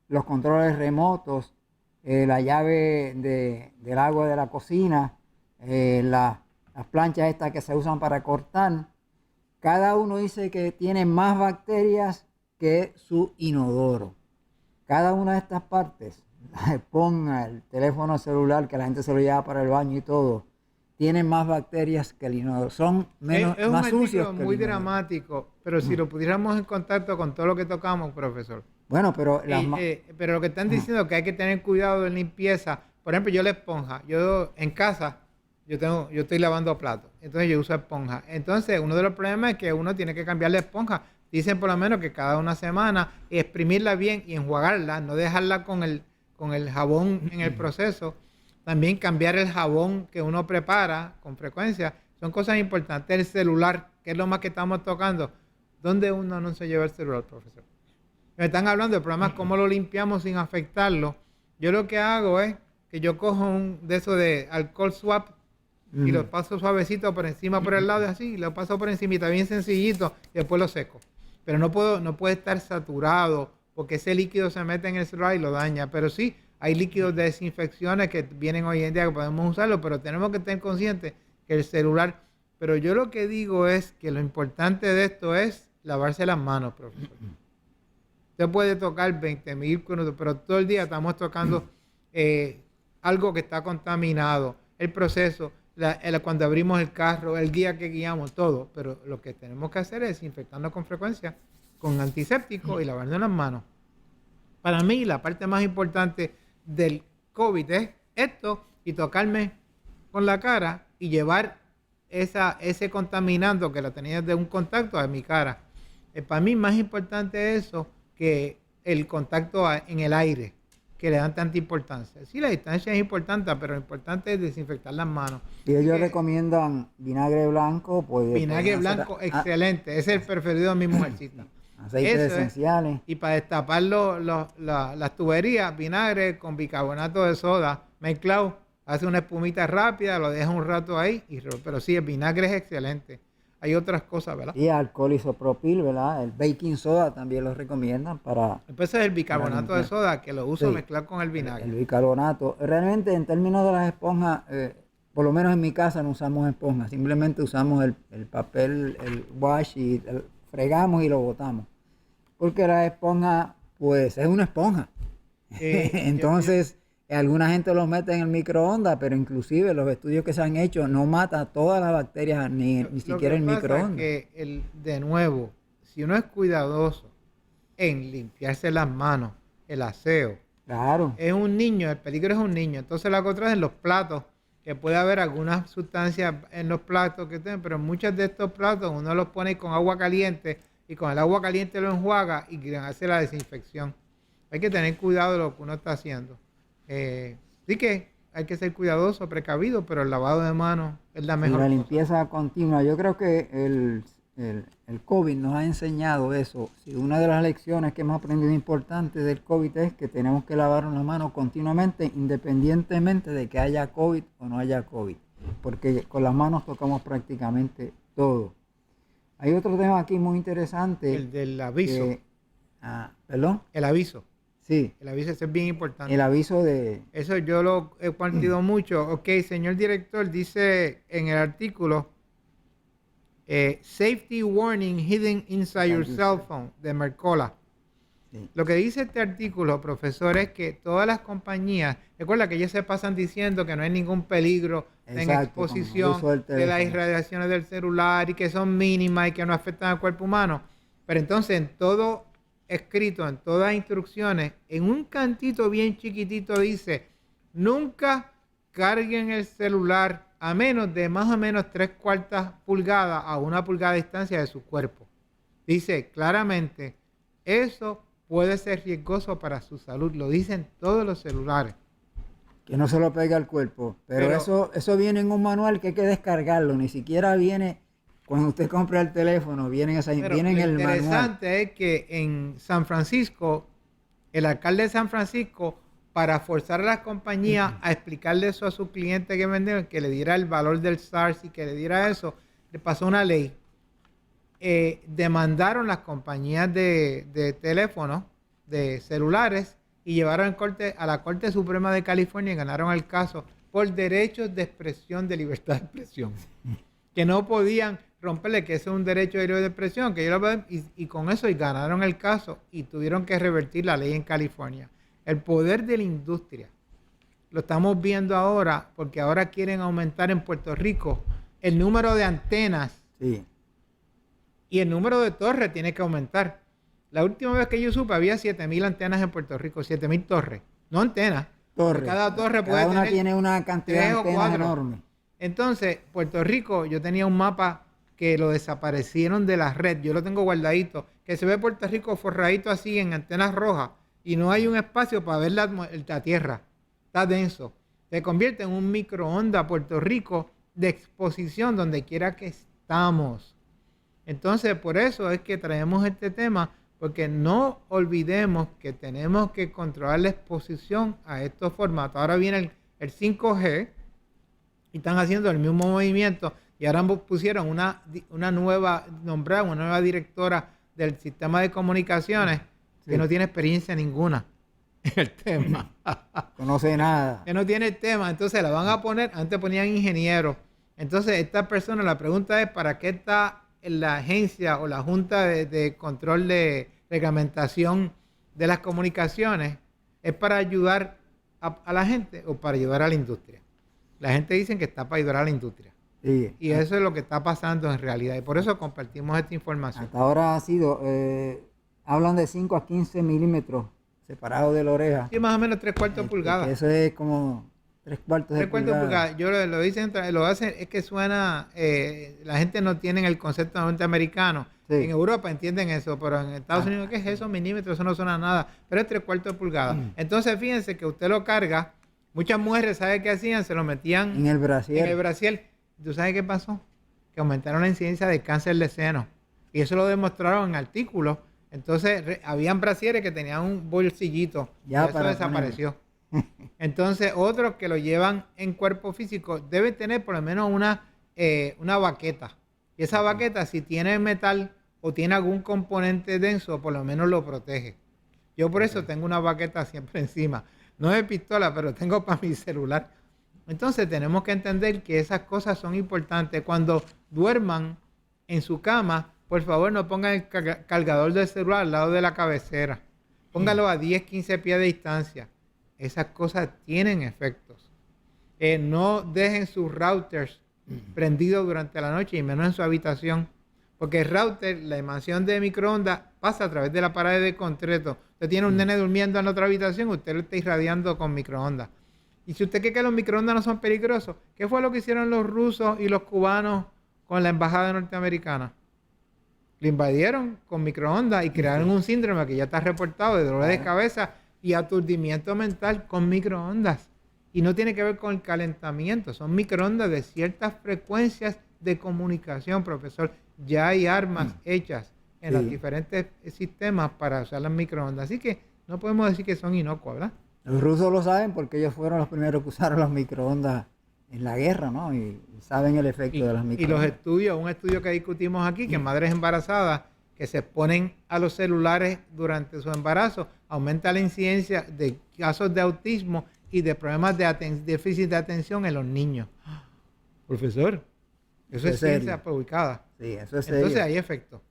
los controles remotos, la llave del agua de la cocina, las planchas estas que se usan para cortar. Cada uno dice que tiene más bacterias que su inodoro. Cada una de estas partes, la esponja, el teléfono celular que la gente se lo lleva para el baño y todo, tienen más bacterias que el inodoro. Son menos, es más un sucios artículo que el muy inodoro. dramático, pero si lo pudiéramos en contacto con todo lo que tocamos, profesor. Bueno, pero pero lo que están diciendo es que hay que tener cuidado en limpieza. Por ejemplo, yo la esponja, yo en casa, yo estoy lavando platos, entonces yo uso esponja. Entonces, uno de los problemas es que uno tiene que cambiar la esponja. Dicen por lo menos que cada una semana exprimirla bien y enjuagarla, no dejarla con el jabón en el proceso. También cambiar el jabón que uno prepara con frecuencia. Son cosas importantes. El celular, que es lo más que estamos tocando. ¿Dónde uno no se lleva el celular, profesor? Me están hablando de programas, cómo lo limpiamos sin afectarlo. Yo lo que hago es que yo cojo un de esos de alcohol swap y lo paso suavecito por encima, por el lado, así, lo paso por encima, bien sencillito, y después lo seco. Pero no puede estar saturado, porque ese líquido se mete en el celular y lo daña. Pero sí, hay líquidos de desinfecciones que vienen hoy en día que podemos usarlo, pero tenemos que tener consciente que el celular, pero yo lo que digo es que lo importante de esto es lavarse las manos, profesor. Usted puede tocar 20,000, pero todo el día estamos tocando algo que está contaminado, el proceso, cuando abrimos el carro, el guía que guiamos, todo. Pero lo que tenemos que hacer es desinfectarnos con frecuencia con antiséptico y lavarnos las manos. Para mí, la parte más importante del COVID es esto y tocarme con la cara y llevar ese contaminante que la tenía de un contacto a mi cara. Para mí, más importante es eso que el contacto en el aire, que le dan tanta importancia. Sí, la distancia es importante, pero lo importante es desinfectar las manos. Y ellos recomiendan vinagre blanco. Pues, vinagre blanco, excelente. Ese es el preferido de mi mujercita. Aceites esenciales. Y para destapar las tuberías, vinagre con bicarbonato de soda mezclado. Hace una espumita rápida, lo deja un rato ahí. Pero sí, el vinagre es excelente. Hay otras cosas, ¿verdad? Y alcohol isopropil, ¿verdad? El baking soda también lo recomiendan para... Entonces el bicarbonato de soda, que lo uso mezclado con el vinagre. El bicarbonato. Realmente, en términos de las esponjas, por lo menos en mi casa no usamos esponjas. Simplemente usamos el papel, el wash y fregamos y lo botamos. Porque la esponja, pues, es una esponja. Entonces... Alguna gente los mete en el microondas, pero inclusive los estudios que se han hecho no mata todas las bacterias, ni siquiera el microondas. Es que de nuevo, si uno es cuidadoso en limpiarse las manos, el aseo, claro, es un niño, el peligro es un niño. Entonces la otra es en los platos, que puede haber algunas sustancias en los platos que tienen, pero muchos de estos platos uno los pone con agua caliente y con el agua caliente lo enjuaga y hace la desinfección. Hay que tener cuidado de lo que uno está haciendo. Sí que hay que ser cuidadoso, precavido, pero el lavado de manos es la mejor. Y la limpieza continua. Yo creo que el COVID nos ha enseñado eso. Si una de las lecciones que hemos aprendido importante del COVID es que tenemos que lavarnos las manos continuamente, independientemente de que haya COVID o no haya COVID, porque con las manos tocamos prácticamente todo. Hay otro tema aquí muy interesante. El del aviso. ¿Perdón? El aviso. Sí. El aviso es bien importante. El aviso de... Eso yo lo he partido mucho. Ok, señor director, dice en el artículo Safety Warning Hidden Inside Your Cell Phone de Mercola. Sí. Lo que dice este artículo, profesor, es que todas las compañías, recuerda que ellos se pasan diciendo que no hay ningún peligro en exposición de las irradiaciones del celular y que son mínimas y que no afectan al cuerpo humano. Pero entonces en todo escrito, en todas las instrucciones, en un cantito bien chiquitito dice, nunca carguen el celular a menos de más o menos 3/4 pulgadas a 1 pulgada de distancia de su cuerpo. Dice claramente, eso puede ser riesgoso para su salud. Lo dicen todos los celulares. Que no se lo pegue al cuerpo. Pero eso viene en un manual que hay que descargarlo. Ni siquiera viene... Cuando usted compra el teléfono, viene en el manual. Lo interesante es que en San Francisco, el alcalde de San Francisco, para forzar a las compañías a explicarle eso a sus clientes que venden, que le diera el valor del SARS y que le diera eso, le pasó una ley. Demandaron las compañías de teléfonos, de celulares, y llevaron a la Corte Suprema de California y ganaron el caso por derechos de expresión, de libertad de expresión. Que no podían romperle, que ese es un derecho de libre expresión, que ellos y con eso y ganaron el caso y tuvieron que revertir la ley en California. El poder de la industria lo estamos viendo ahora, porque ahora quieren aumentar en Puerto Rico el número de antenas. Sí. Y el número de torres tiene que aumentar. La última vez que yo supe había 7,000 antenas en Puerto Rico, 7,000 torres, no antenas. Torres. Cada torre puede tener... Cada una tiene una cantidad de antenas enorme. Entonces, Puerto Rico, yo tenía un mapa que lo desaparecieron de la red, yo lo tengo guardadito, que se ve Puerto Rico forradito así en antenas rojas y no hay un espacio para ver la tierra, está denso. Se convierte en un microondas Puerto Rico de exposición donde quiera que estamos. Entonces, por eso es que traemos este tema, porque no olvidemos que tenemos que controlar la exposición a estos formatos. Ahora viene el 5G y están haciendo el mismo movimiento. Y ahora pusieron una nueva directora del sistema de comunicaciones que no tiene experiencia ninguna. el tema. Conoce nada. Que no tiene tema, entonces la van a poner, antes ponían ingenieros. Entonces esta persona, la pregunta es, ¿para qué está la agencia o la Junta de Control de Reglamentación de las Comunicaciones? ¿Es para ayudar a la gente o para ayudar a la industria? La gente dice que está para ayudar a la industria. Sí. Y eso es lo que está pasando en realidad. Y por eso compartimos esta información. Hasta ahora ha sido, hablan de 5 a 15 milímetros separados de la oreja. Sí, más o menos 3/4 pulgadas. Eso es como 3/4 de 3/4 pulgadas. Yo lo dicen, lo hacen, es que suena, la gente no tiene el concepto norteamericano. Sí. En Europa entienden eso, pero en Estados Unidos, ¿qué es eso? Milímetros, eso no suena a nada. Pero es 3/4 pulgadas. Entonces, fíjense que usted lo carga. Muchas mujeres, ¿sabe qué hacían? Se lo metían en el brasier. En el brasier. ¿Tú sabes qué pasó? Que aumentaron la incidencia de cáncer de seno. Y eso lo demostraron en artículos. Entonces, habían brasieres que tenían un bolsillito. Ya, y eso desapareció. Entonces, otros que lo llevan en cuerpo físico deben tener por lo menos una baqueta. Y esa baqueta, si tiene metal o tiene algún componente denso, por lo menos lo protege. Yo por eso tengo una baqueta siempre encima. No de pistola, pero tengo para mi celular. Entonces tenemos que entender que esas cosas son importantes. Cuando duerman en su cama, por favor no pongan el cargador del celular al lado de la cabecera. Póngalo a 10, 15 pies de distancia. Esas cosas tienen efectos. No dejen sus routers prendidos durante la noche y menos en su habitación. Porque el router, la emisión de microondas pasa a través de la pared de concreto. Usted tiene un nene durmiendo en otra habitación, usted lo está irradiando con microondas. Y si usted cree que los microondas no son peligrosos, ¿qué fue lo que hicieron los rusos y los cubanos con la embajada norteamericana? Lo invadieron con microondas y crearon un síndrome que ya está reportado de dolor de cabeza y aturdimiento mental con microondas. Y no tiene que ver con el calentamiento, son microondas de ciertas frecuencias de comunicación, profesor. Ya hay armas hechas en los diferentes sistemas para usar las microondas. Así que no podemos decir que son inocuas, ¿verdad? Los rusos lo saben porque ellos fueron los primeros que usaron las microondas en la guerra, ¿no? Y saben el efecto de las microondas. Y los estudios, un estudio que discutimos aquí, que madres embarazadas que se ponen a los celulares durante su embarazo, aumenta la incidencia de casos de autismo y de problemas de déficit de atención en los niños. Profesor, eso es ciencia publicada. Sí, eso es serio. Entonces hay efecto.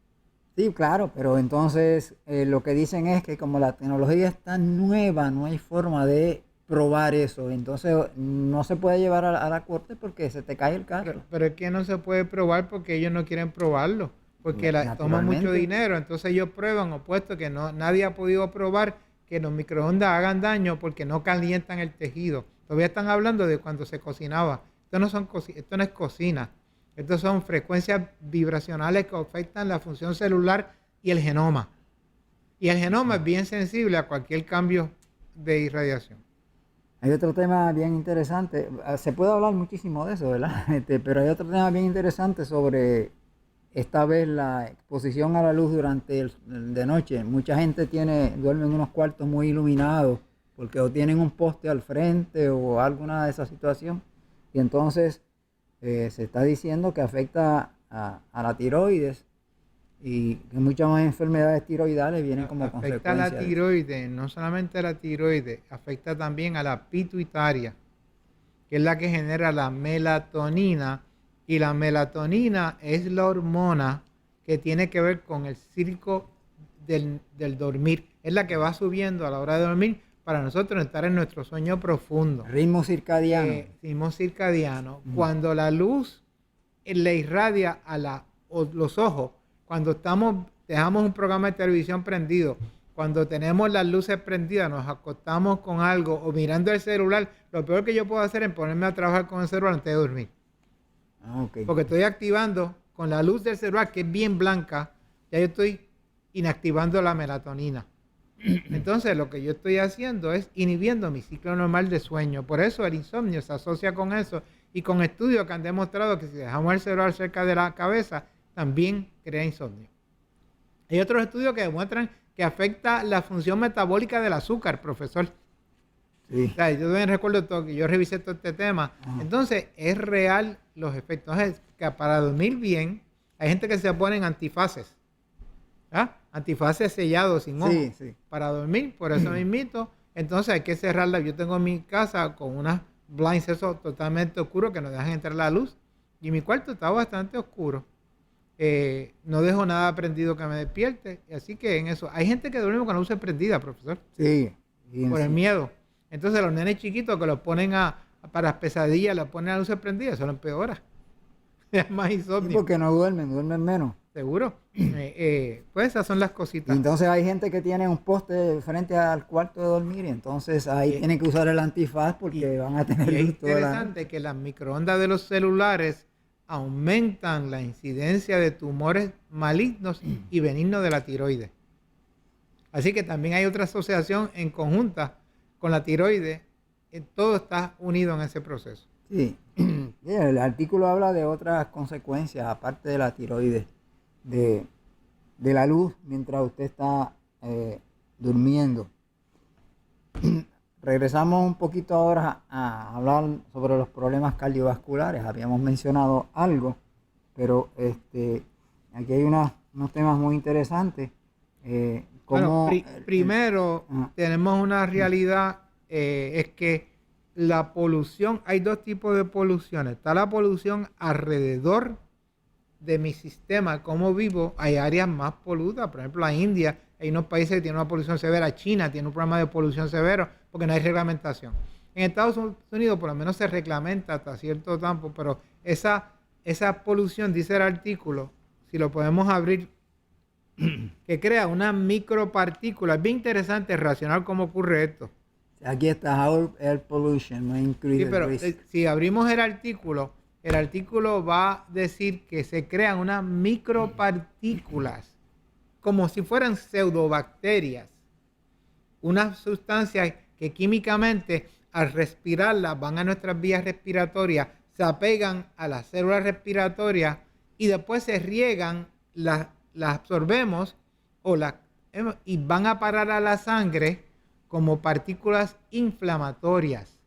Sí, claro, pero entonces lo que dicen es que como la tecnología es tan nueva, no hay forma de probar eso. Entonces no se puede llevar a la corte porque se te cae el carro. Pero es que no se puede probar porque ellos no quieren probarlo. Porque toman mucho dinero. Entonces ellos prueban, opuesto que nadie ha podido probar que los microondas hagan daño porque no calientan el tejido. Todavía están hablando de cuando se cocinaba. Esto no es cocina. Estas son frecuencias vibracionales que afectan la función celular y el genoma. Y el genoma es bien sensible a cualquier cambio de irradiación. Hay otro tema bien interesante. Se puede hablar muchísimo de eso, ¿verdad? Pero hay otro tema bien interesante sobre esta vez la exposición a la luz durante de noche. Mucha gente duerme en unos cuartos muy iluminados porque o tienen un poste al frente o alguna de esas situaciones. Y entonces se está diciendo que afecta a la tiroides y que muchas más enfermedades tiroidales vienen como consecuencia. Afecta a la tiroides, no solamente a la tiroides, afecta también a la pituitaria, que es la que genera la melatonina. Y la melatonina es la hormona que tiene que ver con el ciclo del dormir. Es la que va subiendo a la hora de dormir para nosotros estar en nuestro sueño profundo. Ritmo circadiano. Ritmo circadiano. Cuando la luz le irradia a los ojos, cuando dejamos un programa de televisión prendido, cuando tenemos las luces prendidas, nos acostamos con algo o mirando el celular, lo peor que yo puedo hacer es ponerme a trabajar con el celular antes de dormir. Okay. Porque estoy activando con la luz del celular, que es bien blanca, ya yo estoy inactivando la melatonina. Entonces lo que yo estoy haciendo es inhibiendo mi ciclo normal de sueño. Por eso el insomnio se asocia con eso y con estudios que han demostrado que si dejamos el celular cerca de la cabeza, también crea insomnio. Hay otros estudios que demuestran que afecta la función metabólica del azúcar, profesor. Sí. O sea, yo también recuerdo que yo revisé todo este tema. Ajá. Entonces, es real los efectos. Es que para dormir bien, hay gente que se ponen antifaces. ¿Ah? Antifaces sellados sin ojo. Sí, sí. Para dormir, por eso mismito, entonces hay que cerrarla. Yo tengo mi casa con unas blinds esos totalmente oscuros que no dejan entrar la luz y mi cuarto está bastante oscuro. No dejo nada prendido que me despierte, así que en eso, hay gente que duerme con la luz prendida, profesor, Sí, por el sí. miedo. Entonces los nenes chiquitos que los ponen para las pesadillas, les ponen la luz prendida, eso lo empeora. Es más Sí, insomnio, porque no duermen, duermen menos. seguro. Pues esas son las Y cositas. entonces hay gente que tiene un poste frente al cuarto de dormir y entonces ahí Y, tienen que usar el antifaz porque y, van a tener y es luz toda la interesante noche. que las microondas de los celulares aumentan la incidencia de tumores malignos y benignos de la tiroides. Así que también hay otra asociación en conjunta con la tiroides. Todo está unido en ese proceso. Sí. Sí, el artículo habla de otras consecuencias, aparte de la tiroides, de, de la luz mientras usted está durmiendo. Regresamos un poquito ahora a hablar sobre los problemas cardiovasculares. Habíamos mencionado algo, pero aquí hay unos temas muy interesantes. Bueno, Como primero ajá, tenemos una realidad, es que la polución, hay dos tipos de poluciones. Está la polución alrededor de mi sistema, como vivo. Hay áreas más poludas, por ejemplo la India, hay unos países que tienen una polución severa, China tiene un problema de polución severo porque no hay reglamentación. En Estados Unidos por lo menos se reglamenta hasta cierto tiempo, pero esa polución, dice el artículo, si lo podemos abrir, que crea una micropartícula. Es bien interesante relacionar cómo ocurre esto. aquí está How Air Pollution May Sí, Increase the pero Risk. si abrimos el artículo va a decir que se crean unas micropartículas, como si fueran pseudobacterias, unas sustancias que químicamente al respirarlas van a nuestras vías respiratorias, se apegan a las células respiratorias y después se riegan, las absorbemos y van a parar a la sangre como partículas inflamatorias.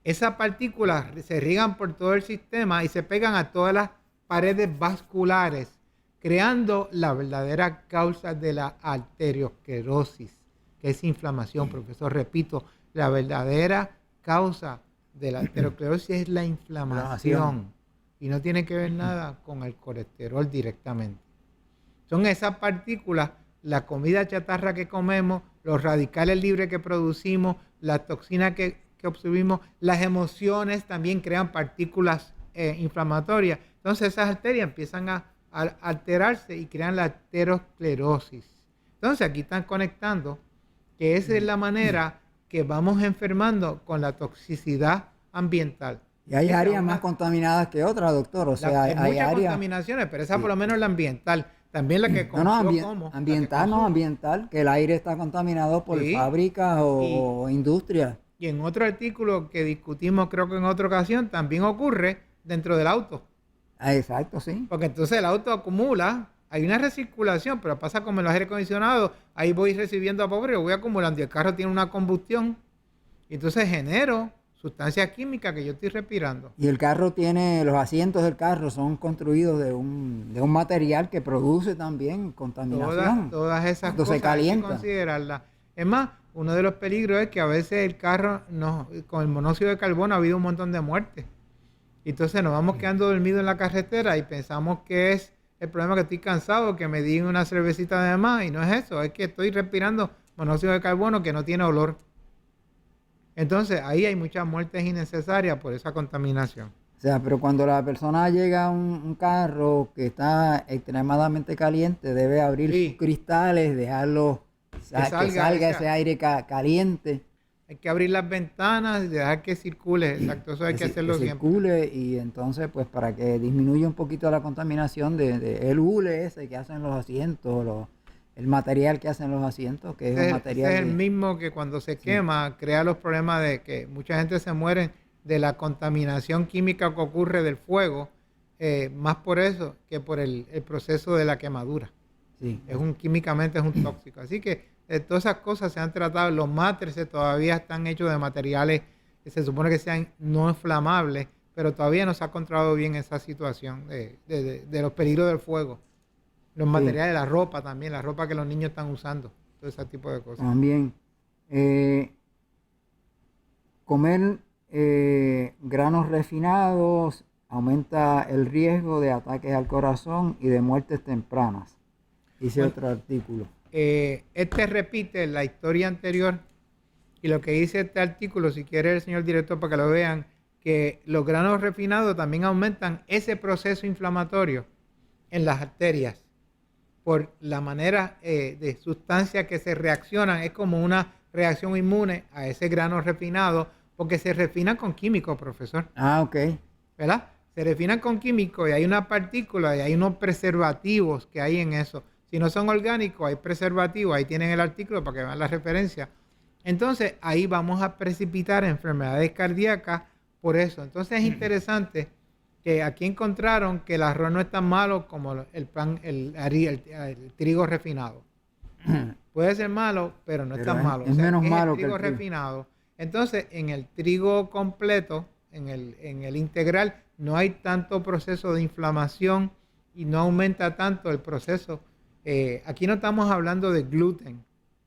Esas partículas se riegan por todo el sistema y se pegan a todas las paredes vasculares, creando la verdadera causa de la arteriosclerosis, que es inflamación. Profesor, repito, la verdadera causa de la arteriosclerosis es la inflamación y no tiene que ver nada con el colesterol directamente. Son esas partículas, la comida chatarra que comemos, los radicales libres que producimos, las toxinas que absorbimos, las emociones también crean partículas inflamatorias. Entonces esas arterias empiezan a alterarse y crean la arteriosclerosis. Entonces aquí están conectando que esa es la manera que vamos enfermando con la toxicidad ambiental. Y hay áreas más contaminadas que otras, doctor. O sea, hay muchas áreas. contaminaciones, pero esa Sí. por lo menos es la ambiental. También la que ambiental, que el aire está contaminado por Sí. fábricas o industrias. Y en otro artículo que discutimos, creo que en otra ocasión, también ocurre dentro del auto. Ah, exacto, sí. Porque entonces el auto acumula, hay una recirculación, pero pasa como en los aire acondicionados, ahí voy recibiendo a pobre, voy acumulando y el carro tiene una combustión. Y entonces genero sustancias químicas que yo estoy respirando. Y el carro los asientos del carro son construidos de un material que produce también contaminación. Todas esas cuando cosas se hay que calienta. considerarlas. Es más, uno de los peligros es que a veces el carro, con el monóxido de carbono ha habido un montón de muertes. Entonces nos vamos quedando dormidos en la carretera y pensamos que es el problema que estoy cansado, que me di una cervecita de más, y no es eso, es que estoy respirando monóxido de carbono que no tiene olor. Entonces ahí hay muchas muertes innecesarias por esa contaminación. O sea, pero cuando la persona llega a un carro que está extremadamente caliente, debe abrir Sí. sus cristales, dejarlo que salga ese aire caliente. Hay que abrir las ventanas y dejar que circule. Exacto, eso hay que hacerlo siempre. Circule, y entonces pues para que disminuya un poquito la contaminación el hule ese que hacen los asientos, el material que hacen los asientos, que es un material Ese es el mismo que cuando se quema crea los problemas de que mucha gente se muere de la contaminación química que ocurre del fuego, más por eso que por el proceso de la quemadura. Sí. Químicamente es un tóxico. Así que todas esas cosas se han tratado. Los mátrices todavía están hechos de materiales que se supone que sean no inflamables, pero todavía no se ha controlado bien esa situación de los peligros del fuego. Los materiales, la ropa también, la ropa que los niños están usando, todo ese tipo de cosas. También. comer granos refinados aumenta el riesgo de ataques al corazón y de muertes tempranas. Dice otro artículo. Este repite la historia anterior y lo que dice este artículo, si quiere el señor director para que lo vean, que los granos refinados también aumentan ese proceso inflamatorio en las arterias por la manera de sustancias que se reaccionan. Es como una reacción inmune a ese grano refinado porque se refinan con químicos, profesor. Ah, ok. ¿Verdad? Se refinan con químicos y hay una partícula y hay unos preservativos que hay en eso. Si no son orgánicos, hay preservativos. Ahí tienen el artículo para que vean la referencia. Entonces, ahí vamos a precipitar enfermedades cardíacas por eso. Entonces, es interesante que aquí encontraron que el arroz no es tan malo como el pan, el trigo refinado. Puede ser malo, pero no es tan malo. Es menos malo el trigo refinado. Entonces, en el trigo completo, en el integral, no hay tanto proceso de inflamación y no aumenta tanto el proceso. Aquí no estamos hablando de gluten.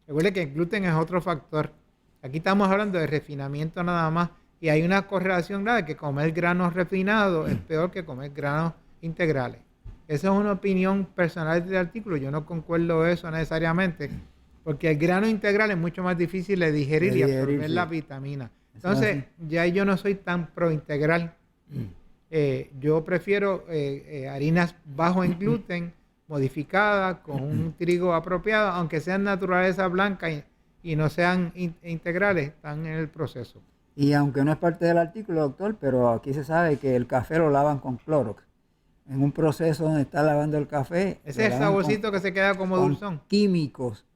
Recuerde que el gluten es otro factor. Aquí estamos hablando de refinamiento nada más. Y hay una correlación grave que comer granos refinados es peor que comer granos integrales. Esa es una opinión personal del artículo. Yo no concuerdo eso necesariamente, porque el grano integral es mucho más difícil de digerir y absorber la vitamina. Entonces, ya yo no soy tan pro integral. Yo prefiero harinas bajo en gluten, modificadas, con un trigo apropiado, aunque sean naturaleza blanca y no sean integrales, están en el proceso. Y aunque no es parte del artículo, doctor, pero aquí se sabe que el café lo lavan con Clorox. En un proceso donde está lavando el café. Ese es el saborcito que se queda como dulzón. Químicos.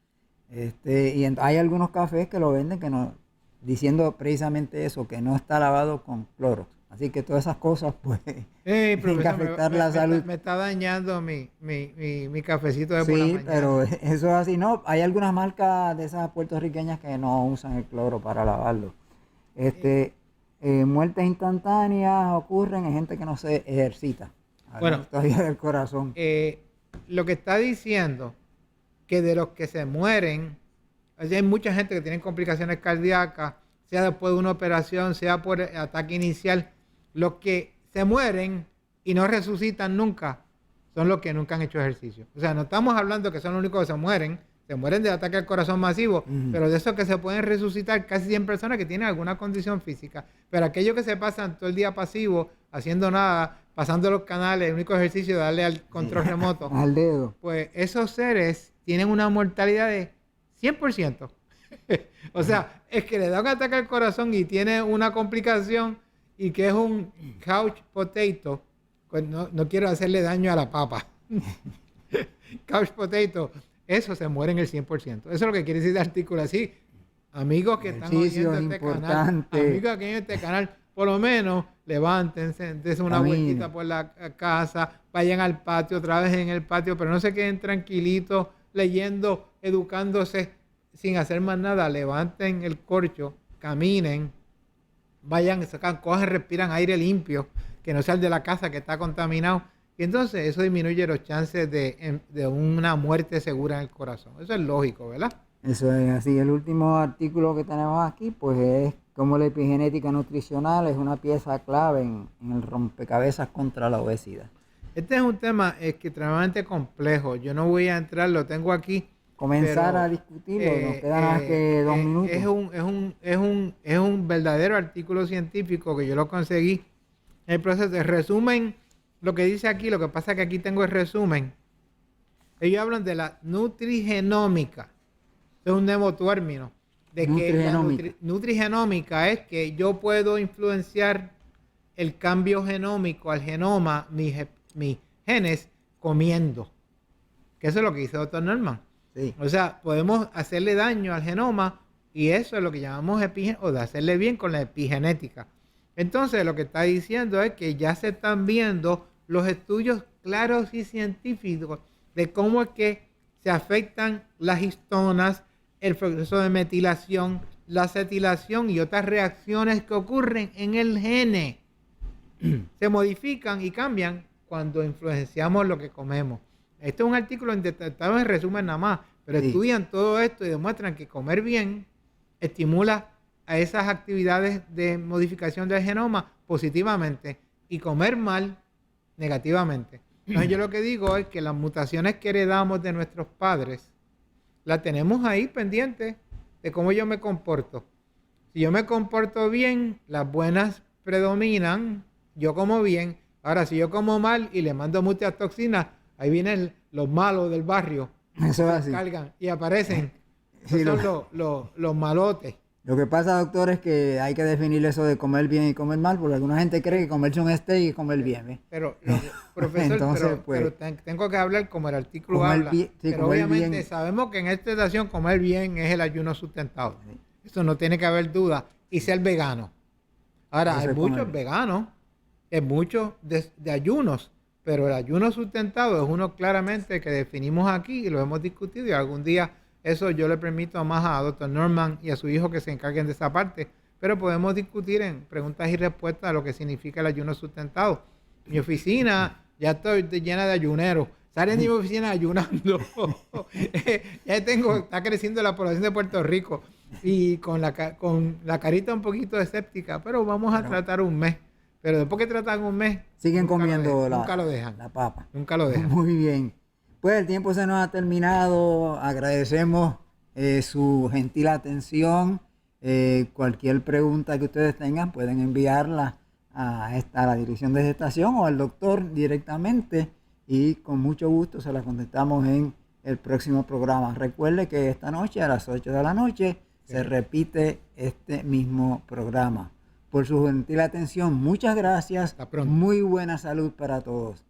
Y hay algunos cafés que lo venden que no, diciendo precisamente eso, que no está lavado con Clorox. Así que todas esas cosas, pues, tienen que afectar la salud. Me está dañando mi cafecito de por la mañana. Sí, pero eso es así. No, hay algunas marcas de esas puertorriqueñas que no usan el cloro para lavarlo. Muertes instantáneas ocurren en gente que no se ejercita. Bueno, todavía del corazón. Lo que está diciendo que de los que se mueren, hay mucha gente que tiene complicaciones cardíacas, sea después de una operación, sea por ataque inicial. Los que se mueren y no resucitan nunca son los que nunca han hecho ejercicio. O sea, no estamos hablando que son los únicos que se mueren de ataque al corazón masivo, pero de esos que se pueden resucitar casi 100 personas que tienen alguna condición física. Pero aquellos que se pasan todo el día pasivos, haciendo nada, pasando los canales, el único ejercicio es darle al control remoto. Al dedo. Pues esos seres tienen una mortalidad de 100%. O sea, es que le da un ataque al corazón y tiene una complicación y que es un couch potato. Pues no quiero hacerle daño a la papa. Couch potato. Eso se muere en el 100%. Eso es lo que quiere decir el artículo. Así, amigos que están oyendo este canal, amigos que oyendo este canal, por lo menos levántense, dense una vueltita por la casa, vayan al patio, otra vez en el patio, pero no se queden tranquilitos leyendo, educándose sin hacer más nada. Levanten el corcho, caminen, vayan, sacan, cojan, respiran aire limpio, que no sea el de la casa que está contaminado. Y entonces eso disminuye los chances de una muerte segura en el corazón. Eso es lógico, ¿verdad? Eso es así. El último artículo que tenemos aquí, pues es cómo la epigenética nutricional es una pieza clave en el rompecabezas contra la obesidad. Este es un tema extremadamente complejo. Yo no voy a entrar, lo tengo aquí. Comenzar a discutirlo, nos quedan más que 2 minutos. Es un verdadero artículo científico que yo lo conseguí. El proceso de resumen. Lo que dice aquí, lo que pasa es que aquí tengo el resumen. Ellos hablan de la nutrigenómica. Es un nuevo término. De que nutrigenómica es que yo puedo influenciar el cambio genómico al genoma, mis genes, comiendo. Que eso es lo que dice el doctor Norman. Sí. O sea, podemos hacerle daño al genoma y eso es lo que llamamos o de hacerle bien con la epigenética. Entonces, lo que está diciendo es que ya se están viendo los estudios claros y científicos de cómo es que se afectan las histonas, el proceso de metilación, la acetilación y otras reacciones que ocurren en el gene. Se modifican y cambian cuando influenciamos lo que comemos. Este es un artículo intentado en resumen nada más, pero estudian todo esto y demuestran que comer bien estimula a esas actividades de modificación del genoma positivamente y comer mal negativamente. Entonces yo lo que digo es que las mutaciones que heredamos de nuestros padres las tenemos ahí pendientes de cómo yo me comporto. Si yo me comporto bien, las buenas predominan, yo como bien. Ahora, si yo como mal y le mando muchas toxinas, ahí vienen los malos del barrio. Eso es así. Cargan y aparecen. Sí, Son los malotes. Lo que pasa, doctor, es que hay que definir eso de comer bien y comer mal, porque alguna gente cree que comerse un steak es comer bien, ¿eh? Pero, profesor, Entonces, pero tengo que hablar como el artículo comer habla. sí, Pero comer obviamente bien. sabemos que en esta estación comer bien es el ayuno sustentado. Eso no tiene que haber duda. Y ser vegano. Ahora, Eso hay es muchos comer. veganos, hay muchos de ayunos, pero el ayuno sustentado es uno claramente que definimos aquí y lo hemos discutido y algún día eso yo le permito más a Dr. Norman y a su hijo que se encarguen de esa parte, pero podemos discutir en preguntas y respuestas a lo que significa el ayuno sustentado. Mi oficina ya estoy llena de ayuneros. Salen de mi oficina ayunando. Está creciendo la población de Puerto Rico y con la carita un poquito escéptica, pero vamos a tratar un mes. Pero después que tratan un mes, Siguen nunca comiendo nunca lo dejan. la papa. Nunca lo dejan. Muy bien. Pues el tiempo se nos ha terminado. Agradecemos su gentil atención. Cualquier pregunta que ustedes tengan pueden enviarla a la dirección de esta estación o al doctor directamente y con mucho gusto se la contestamos en el próximo programa. Recuerde que esta noche a las 8 de la noche se repite este mismo programa. Por su gentil atención, muchas gracias. Hasta pronto. Muy buena salud para todos.